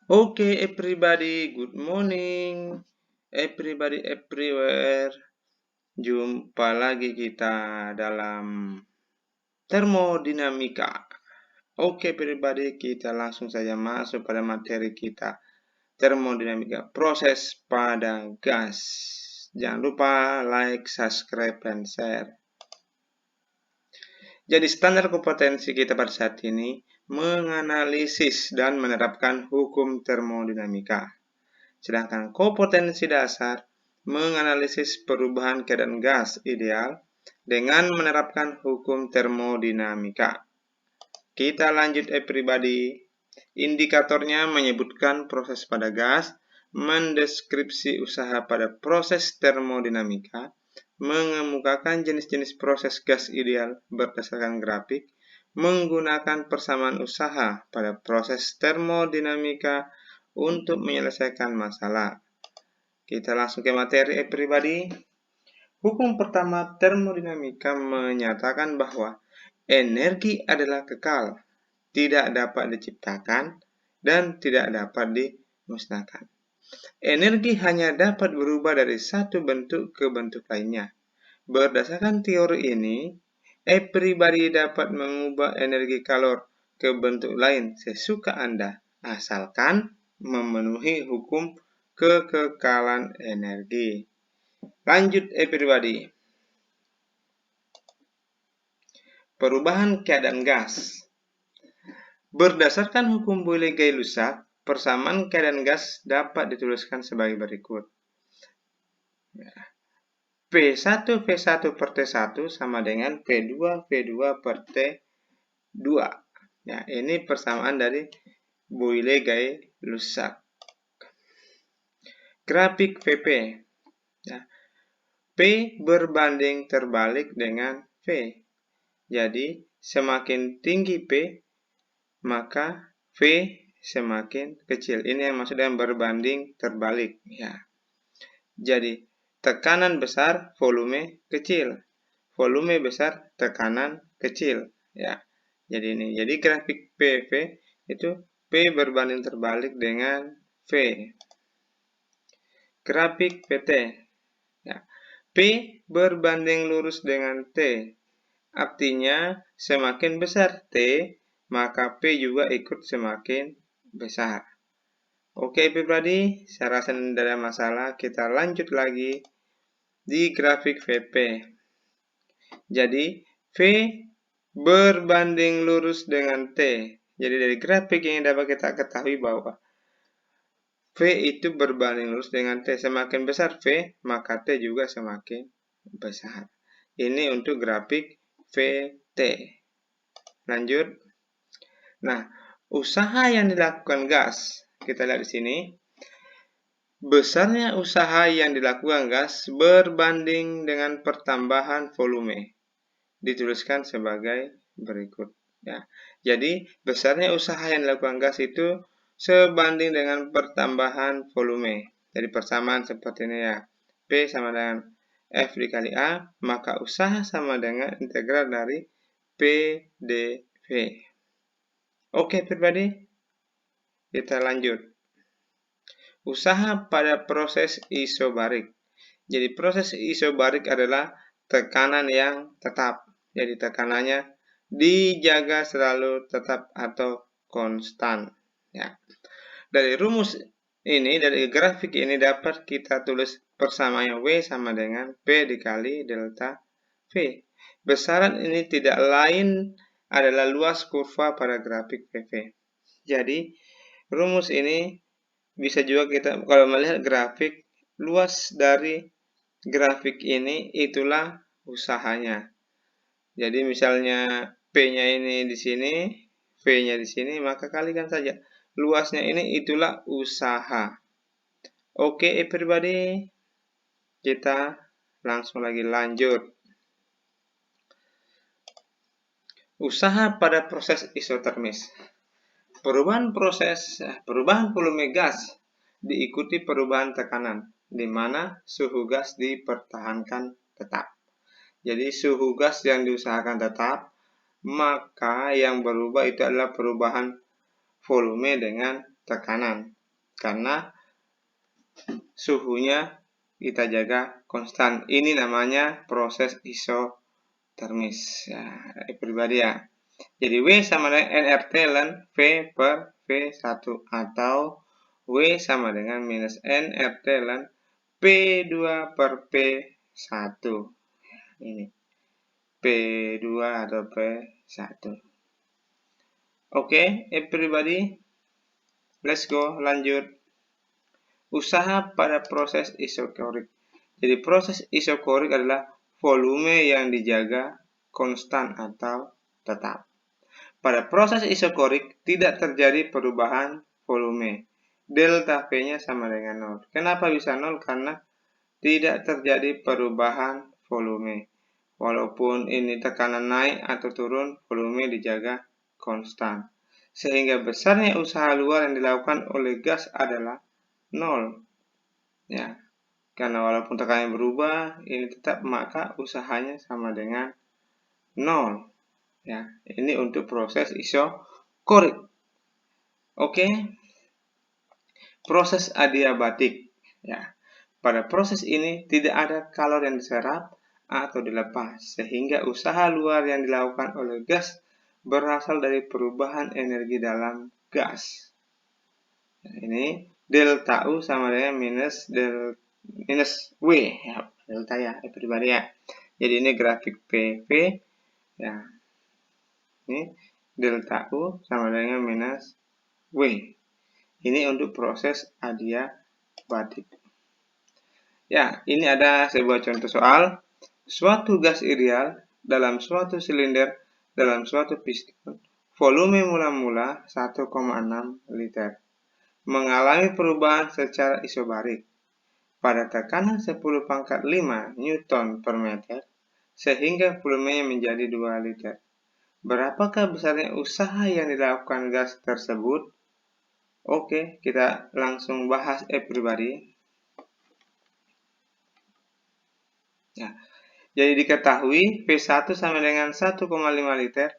Okay, everybody, good morning. Everybody everywhere. Jumpa lagi kita dalam termodinamika. Oke, everybody, kita langsung saja masuk pada materi kita. Termodinamika, proses pada gas. Jangan lupa like, subscribe, dan share. Jadi standar kompetensi kita pada saat ini menganalisis dan menerapkan hukum termodinamika. Sedangkan kompetensi dasar menganalisis perubahan keadaan gas ideal dengan menerapkan hukum termodinamika. Kita lanjut everybody. Indikatornya menyebutkan proses pada gas, mendeskripsi usaha pada proses termodinamika, mengemukakan jenis-jenis proses gas ideal berdasarkan grafik, menggunakan persamaan usaha pada proses termodinamika untuk menyelesaikan masalah. Kita langsung ke materi everybody. Hukum pertama termodinamika menyatakan bahwa energi adalah kekal, tidak dapat diciptakan, dan tidak dapat dimusnahkan. Energi hanya dapat berubah dari satu bentuk ke bentuk lainnya. Berdasarkan teori ini, everybody dapat mengubah energi kalor ke bentuk lain sesuka Anda, asalkan memenuhi hukum kekekalan energi. Lanjut everybody. Perubahan keadaan gas. Berdasarkan hukum Boyle-Gay-Lussac, persamaan keadaan gas dapat dituliskan sebagai berikut. P1 V1 per T1 sama dengan P2 V2 per T2. Ya, ini persamaan dari Boyle-Gay-Lussac. Grafik Vp. Ya. P berbanding terbalik dengan V. Jadi, semakin tinggi P, maka V semakin kecil. Ini yang maksud dengan berbanding terbalik. Ya. Jadi, tekanan besar, volume kecil. Volume besar, tekanan kecil. Ya. Jadi ini. Jadi grafik PV itu P berbanding terbalik dengan V. Grafik PT. Ya. P berbanding lurus dengan T. Artinya, semakin besar T, maka P juga ikut semakin besar. Oke, everybody, saya rasa tidak ada masalah. Kita lanjut lagi di grafik VP. Jadi, V berbanding lurus dengan T. Jadi, dari grafik ini dapat kita ketahui bahwa V itu berbanding lurus dengan T. Semakin besar V, maka T juga semakin besar. Ini untuk grafik VT. Lanjut. Nah, usaha yang dilakukan gas, kita lihat di sini. Besarnya usaha yang dilakukan gas berbanding dengan pertambahan volume. Dituliskan sebagai berikut. Ya. Jadi, besarnya usaha yang dilakukan gas itu sebanding dengan pertambahan volume. Jadi, persamaan seperti ini ya. P sama dengan F dikali A, maka usaha sama dengan integral dari PdV. Oke, everybody. Kita lanjut. Usaha pada proses isobarik. Jadi, proses isobarik adalah tekanan yang tetap. Jadi, tekanannya dijaga selalu tetap atau konstan. Ya. Dari rumus ini, dari grafik ini dapat kita tulis persamaan W sama dengan P dikali delta V. Besaran ini tidak lain adalah luas kurva pada grafik PV. Jadi, rumus ini bisa juga kita, kalau melihat grafik, luas dari grafik ini itulah usahanya. Jadi, misalnya P-nya ini di sini, V-nya di sini, maka kalikan saja. Luasnya ini itulah usaha. Oke, everybody. Kita langsung lagi lanjut. Usaha pada proses isotermis. Perubahan volume gas diikuti perubahan tekanan, di mana suhu gas dipertahankan tetap. Jadi suhu gas yang diusahakan tetap, maka yang berubah itu adalah perubahan volume dengan tekanan. karena suhunya kita jaga konstan. Ini namanya proses isotermis. Ya, pribadi ya. Jadi W sama dengan nRT ln V per V1 atau W sama dengan minus nRT ln P2 per P1. Ini P2 atau P1. Oke, everybody. Let's go, lanjut. Usaha pada proses isokorik. Jadi proses isokorik adalah volume yang dijaga konstan atau tetap. Pada proses isokorik tidak terjadi perubahan volume. Delta V-nya sama dengan 0. Kenapa bisa 0? Karena tidak terjadi perubahan volume. Walaupun ini tekanan naik atau turun, volume dijaga konstan. Sehingga besarnya usaha luar yang dilakukan oleh gas adalah 0. Ya, karena walaupun tekanannya berubah, ini tetap, maka usahanya sama dengan 0. Ya, ini untuk proses isokorik. Oke. Proses adiabatik. Ya. Pada proses ini tidak ada kalori yang diserap atau dilepas, sehingga usaha luar yang dilakukan oleh gas berasal dari perubahan energi dalam gas. Nah, ini delta U sama dengan minus W, ya, delta ya, pribadi ya. Jadi ini grafik PV, ya. Ini delta U sama dengan minus W. Ini untuk proses adiabatik. Ya, ini ada sebuah contoh soal. Suatu gas ideal dalam suatu silinder dalam suatu piston, volume mula-mula 1,6 liter, mengalami perubahan secara isobarik pada tekanan 10⁵ Newton per meter, sehingga volumenya menjadi 2 liter. Berapakah besarnya usaha yang dilakukan gas tersebut? Oke, kita langsung bahas everybody. Ya, jadi diketahui V1 sama dengan 1,5 liter.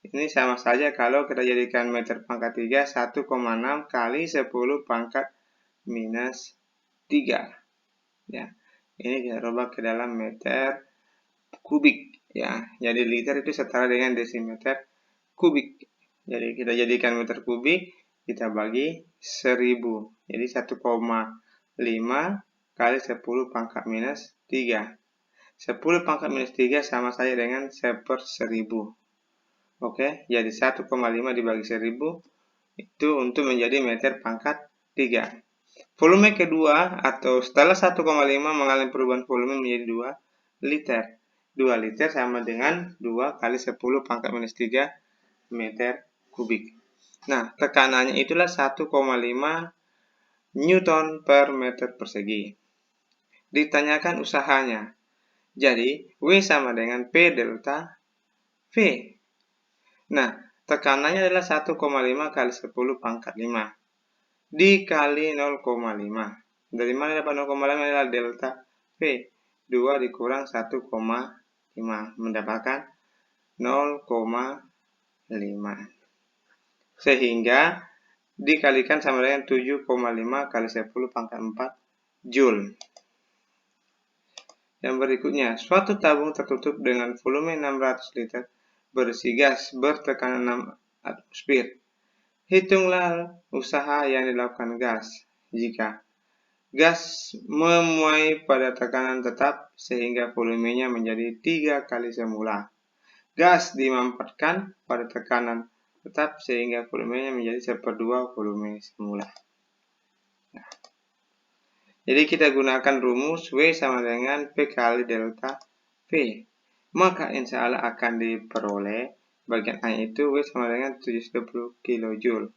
Ini sama saja kalau kita jadikan meter pangkat 3, 1,6 kali 10⁻³ ya. Ini kita rubah ke dalam meter kubik ya. Jadi liter itu setara dengan desimeter kubik. Jadi kita jadikan meter kubik, kita bagi 1000. Jadi 1,5 kali 10⁻⁻³ 10⁻⁻³ sama saja dengan 1/1000. Oke, jadi 1,5 dibagi 1000 itu untuk menjadi meter pangkat 3. Volume kedua atau setelah 1,5 mengalami perubahan volume menjadi 2 liter. 2 liter sama dengan 2 kali 10⁻⁻³ meter kubik. Nah, tekanannya itulah 1,5 Newton per meter persegi. Ditanyakan usahanya. Jadi, W sama dengan P delta V. Nah, tekanannya adalah 1,5 kali 10⁻⁵ dikali 0,5. Dari mana dapat 0,5 adalah delta V. 2 dikurang 1,5 mendapatkan 0,5. Sehingga dikalikan sama dengan 7,5 kali 10⁴ Joule. Yang berikutnya, suatu tabung tertutup dengan volume 600 liter berisi gas bertekanan 6 atmosfer. Hitunglah usaha yang dilakukan gas jika gas memuai pada tekanan tetap sehingga volumenya menjadi 3 kali semula. Gas dimampatkan pada tekanan tetap sehingga volumenya menjadi 1/2 volume semula. Nah, jadi kita gunakan rumus W sama dengan P kali delta V. Maka insya Allah akan diperoleh bagian A itu W sama dengan 720 kJ.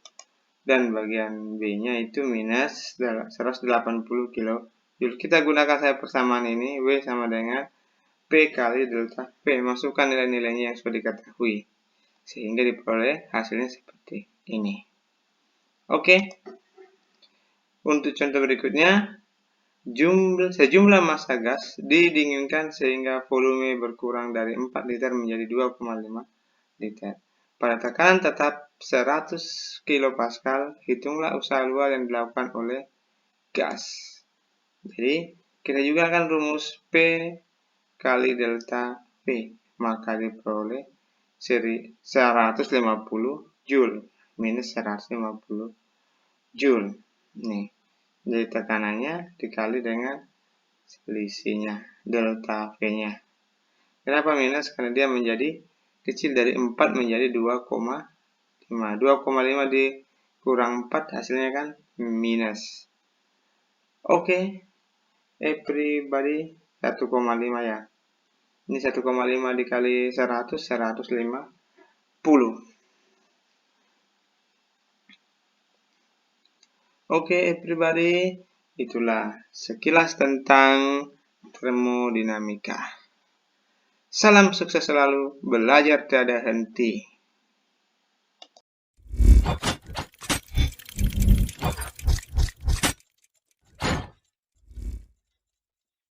Dan bagian B-nya itu minus 180 kJ. Kita gunakan saja persamaan ini, W sama dengan P kali delta V. Masukkan nilai-nilainya yang sudah diketahui. Sehingga diperoleh hasilnya seperti ini. Oke. Untuk contoh berikutnya, sejumlah massa gas didinginkan sehingga volume berkurang dari 4 liter menjadi 2,5 liter. Pada tekanan tetap 100 kilopascal, hitunglah usaha luar yang dilakukan oleh gas. Jadi, kita juga akan rumus P kali delta V, maka diperoleh 150 Joule minus 150 Joule. Nih, jadi tekanannya dikali dengan selisihnya, delta V-nya. Kenapa minus? Karena dia menjadi kecil dari 4 menjadi 2,5. 2,5 dikurang 4 hasilnya kan minus. Oke, everybody 1,5 ya. Ini 1,5 dikali 100, 150. Oke, everybody, itulah sekilas tentang termodinamika. Salam sukses selalu, belajar tiada henti.